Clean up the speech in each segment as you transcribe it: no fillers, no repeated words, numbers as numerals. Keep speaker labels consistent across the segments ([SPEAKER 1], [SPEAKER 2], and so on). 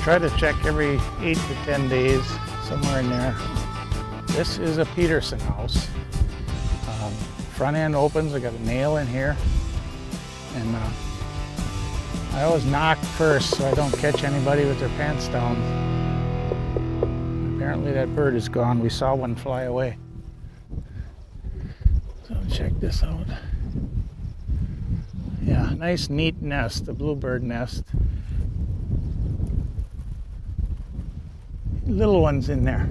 [SPEAKER 1] try to check every 8 to 10 days, somewhere in there. This is a Peterson house. Front end opens, I got a nail in here. And I always knock first so I don't catch anybody with their pants down. Apparently that bird is gone. We saw one fly away. So check this out. Yeah, nice neat nest, a bluebird nest. Little ones in there.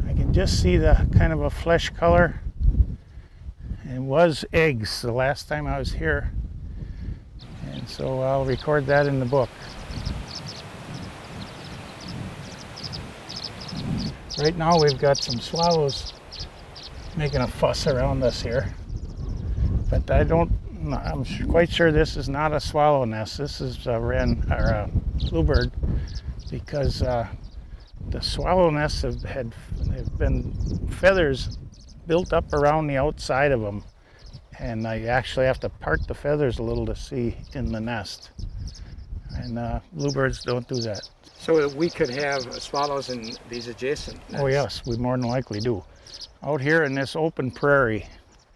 [SPEAKER 1] I can just see the kind of a flesh color. It was eggs the last time I was here. And so I'll record that in the book. Right now we've got some swallows making a fuss around us here. But I'm quite sure this is not a swallow nest. This is a wren or a bluebird, because the swallow nests have been feathers built up around the outside of them, and I actually have to part the feathers a little to see in the nest. And bluebirds don't do that.
[SPEAKER 2] So we could have swallows in these adjacent nests?
[SPEAKER 1] Oh yes, we more than likely do. Out here in this open prairie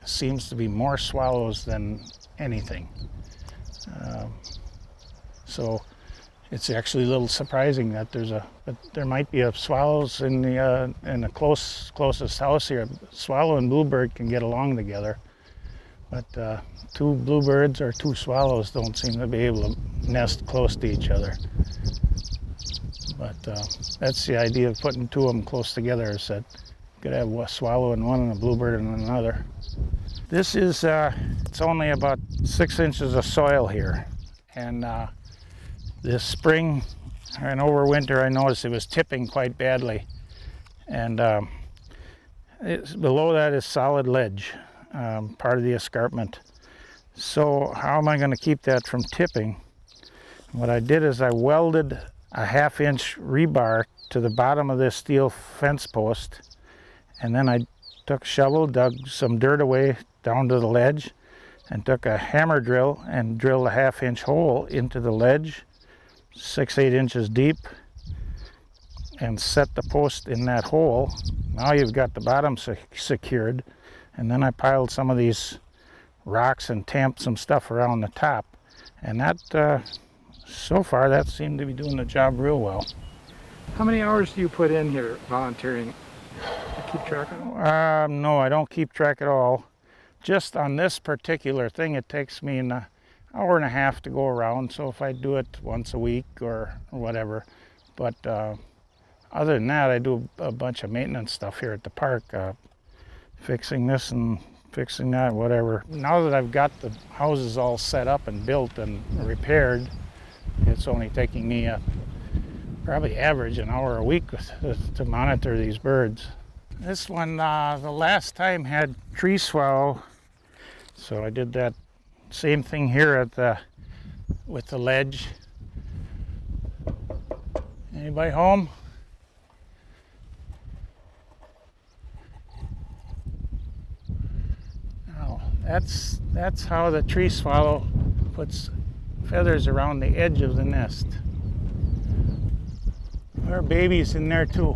[SPEAKER 1] seems to be more swallows than anything. So it's actually a little surprising that there might be a swallows in the closest house here. Swallow and bluebird can get along together, but two bluebirds or two swallows don't seem to be able to nest close to each other. But that's the idea of putting two of them close together, is that you could have a swallow in one and a bluebird in another. This is, it's only about 6 inches of soil here. And this spring and over winter, I noticed it was tipping quite badly. And below that is solid ledge, part of the escarpment. So how am I going to keep that from tipping? What I did is I welded a 1/2 inch rebar to the bottom of this steel fence post, and then I took a shovel, dug some dirt away down to the ledge, and took a hammer drill and drilled a 1/2 inch hole into the ledge, 6-8 inches deep, and set the post in that hole. Now you've got the bottom secured, and then I piled some of these rocks and tamped some stuff around the top, and that so far that seemed to be doing the job real well.
[SPEAKER 2] How many hours do you put in here volunteering? Do you keep track of them?
[SPEAKER 1] No, I don't keep track at all. Just on this particular thing, it takes me an hour and a half to go around. So if I do it once a week or whatever, but other than that, I do a bunch of maintenance stuff here at the park, fixing this and fixing that, whatever. Now that I've got the houses all set up and built and repaired, it's only taking me probably average an hour a week to monitor these birds. This one, the last time, had tree swallow, so I did that same thing here with the ledge. Anybody home? Now, that's how the tree swallow puts feathers around the edge of the nest. There are babies in there too.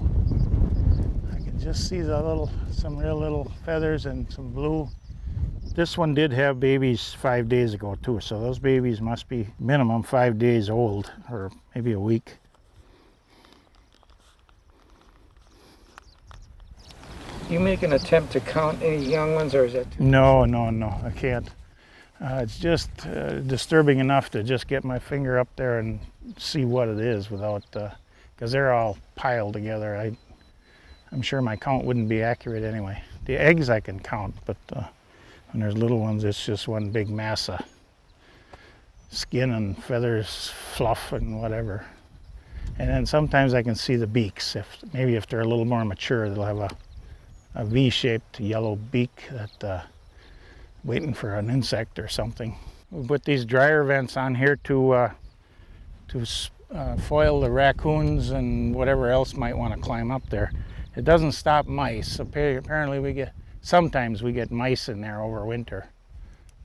[SPEAKER 1] I can just see some real little feathers and some blue. This one did have babies 5 days ago too, so those babies must be minimum 5 days old, or maybe a week.
[SPEAKER 2] Do you make an attempt to count any young ones, or is that too
[SPEAKER 1] No, I can't. It's just disturbing enough to just get my finger up there and see what it is without, because they're all piled together. I'm sure my count wouldn't be accurate anyway. The eggs I can count, but when there's little ones, it's just one big mass of skin and feathers, fluff and whatever. And then sometimes I can see the beaks. Maybe if they're a little more mature, they'll have a V-shaped yellow beak that waiting for an insect or something. We put these dryer vents on here to foil the raccoons and whatever else might want to climb up there. It doesn't stop mice. Apparently sometimes we get mice in there over winter,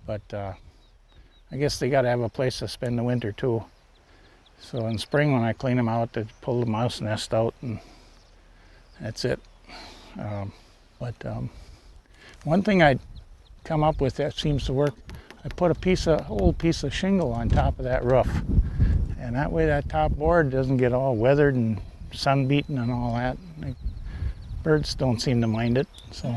[SPEAKER 1] but I guess they got to have a place to spend the winter too. So in spring when I clean them out, they pull the mouse nest out and that's it. But one thing I come up with that seems to work, I put old piece of shingle on top of that roof, and that way that top board doesn't get all weathered and sun beaten and all that. Birds don't seem to mind it. So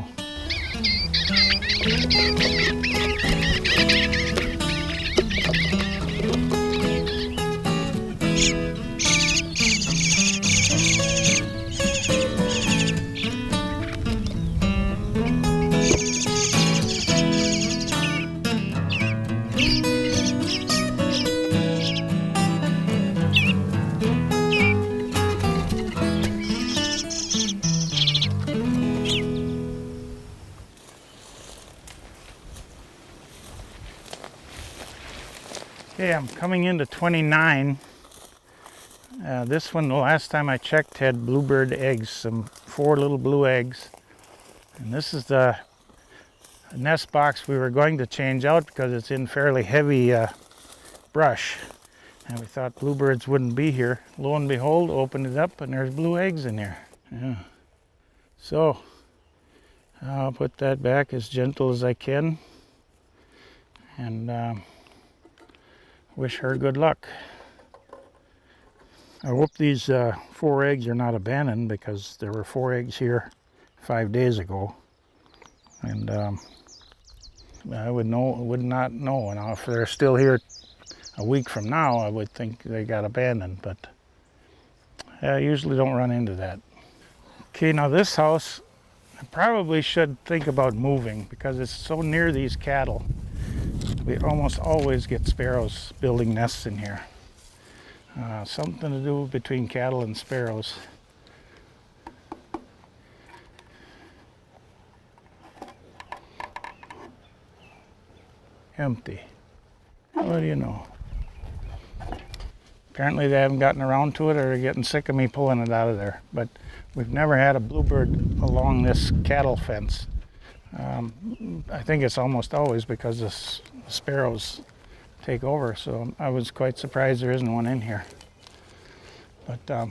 [SPEAKER 1] okay, I'm coming into 29. This one, the last time I checked, had bluebird eggs, 4 little blue eggs. And this is the nest box we were going to change out because it's in fairly heavy brush. And we thought bluebirds wouldn't be here. Lo and behold, opened it up and there's blue eggs in there. Yeah. So I'll put that back as gentle as I can. And wish her good luck. I hope these 4 eggs are not abandoned because there were 4 eggs here 5 days ago, and I would not know. And if they're still here a week from now, I would think they got abandoned, but I usually don't run into that. Okay, now this house, I probably should think about moving because it's so near these cattle. We almost always get sparrows building nests in here. Something to do between cattle and sparrows. Empty. What do you know? Apparently they haven't gotten around to it, or they're getting sick of me pulling it out of there. But we've never had a bluebird along this cattle fence. I think it's almost always because the sparrows take over, so I was quite surprised there isn't one in here. But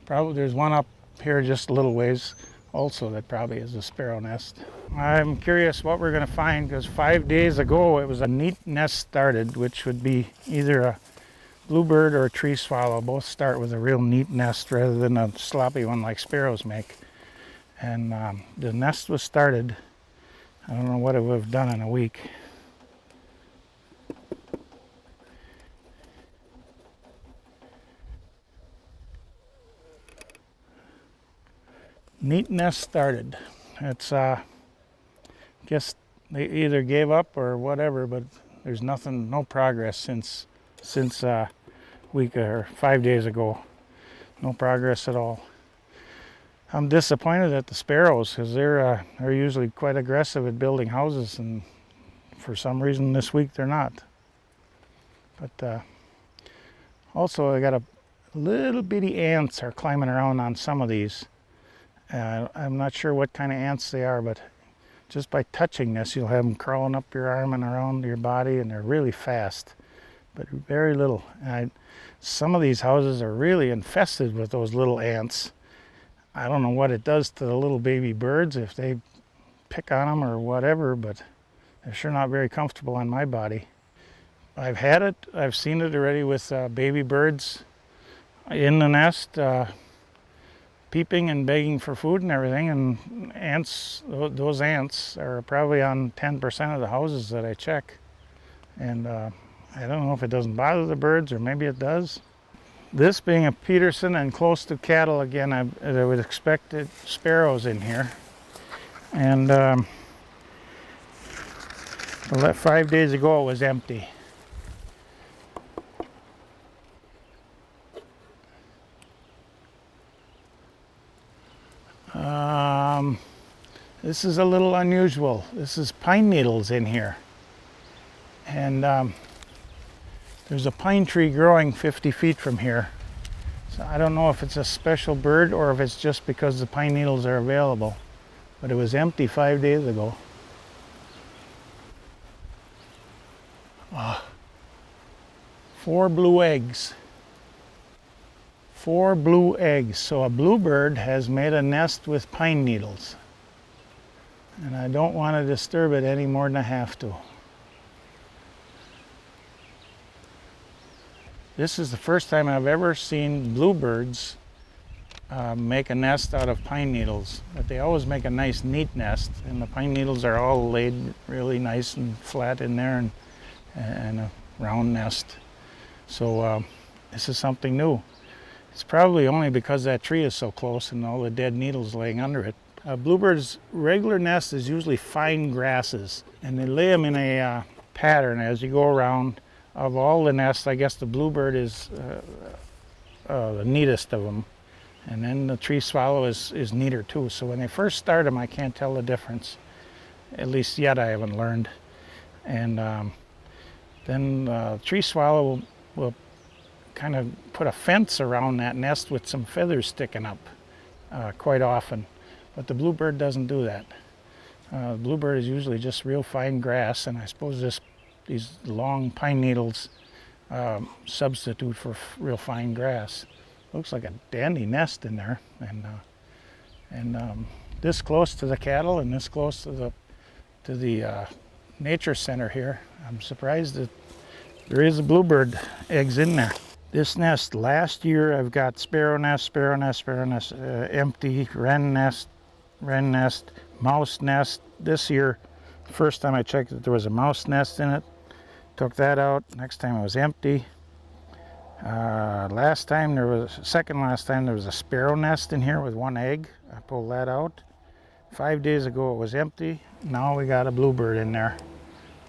[SPEAKER 1] probably there's one up here just a little ways also that probably is a sparrow nest. I'm curious what we're going to find because 5 days ago it was a neat nest started, which would be either a bluebird or a tree swallow. Both start with a real neat nest rather than a sloppy one like sparrows make. And the nest was started. I don't know what it would have done in a week. Neat nest started. It's guess they either gave up or whatever, but there's no progress since week or 5 days ago. No progress at all. I'm disappointed at the sparrows because they're usually quite aggressive at building houses, and for some reason this week they're not. But also I got a little bitty ants are climbing around on some of these. I'm not sure what kind of ants they are, but just by touching this you'll have them crawling up your arm and around your body, and they're really fast, but very little. Some of these houses are really infested with those little ants. I don't know what it does to the little baby birds if they pick on them or whatever, but they're sure not very comfortable on my body. I've had it. I've seen it already with baby birds in the nest, peeping and begging for food and everything. And ants, those ants are probably on 10% of the houses that I check. And I don't know if it doesn't bother the birds or maybe it does. This being a Peterson and close to cattle again, I would expect sparrows in here. And well, that 5 days ago it was empty. This is a little unusual. This is pine needles in here. And there's a pine tree growing 50 feet from here. So I don't know if it's a special bird or if it's just because the pine needles are available. But it was empty 5 days ago. 4 blue eggs. 4 blue eggs. So a bluebird has made a nest with pine needles. And I don't want to disturb it any more than I have to. This is the first time I've ever seen bluebirds make a nest out of pine needles. But they always make a nice, neat nest, and the pine needles are all laid really nice and flat in there, and a round nest. So this is something new. It's probably only because that tree is so close and all the dead needles laying under it. A bluebird's regular nest is usually fine grasses, and they lay them in a pattern as you go around. Of all the nests, I guess the bluebird is the neatest of them. And then the tree swallow is neater too. So when they first start them, I can't tell the difference. At least yet I haven't learned. And then the tree swallow will kind of put a fence around that nest with some feathers sticking up quite often. But the bluebird doesn't do that. The bluebird is usually just real fine grass, and I suppose these long pine needles substitute for real fine grass. Looks like a dandy nest in there, and this close to the cattle and this close to the nature center here. I'm surprised that there is a bluebird eggs in there. This nest last year I've got sparrow nest, empty, wren nest, mouse nest. This year, first time I checked it, there was a mouse nest in it. Took that out. Next time it was empty. Second last time there was a sparrow nest in here with 1 egg. I pulled that out. 5 days ago it was empty. Now we got a bluebird in there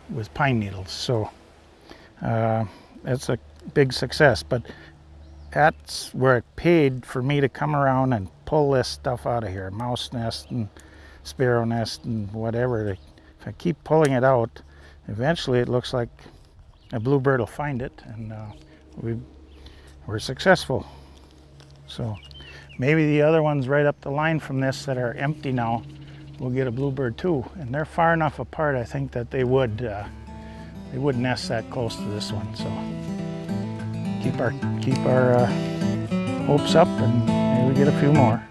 [SPEAKER 1] with pine needles. So that's a big success. But that's where it paid for me to come around and pull this stuff out of here. Mouse nest and sparrow nest and whatever. If I keep pulling it out, eventually it looks like a bluebird will find it, and we're successful. So maybe the other ones right up the line from this that are empty now will get a bluebird too. And they're far enough apart, I think, that they would nest that close to this one. So keep our hopes up, and maybe we get a few more.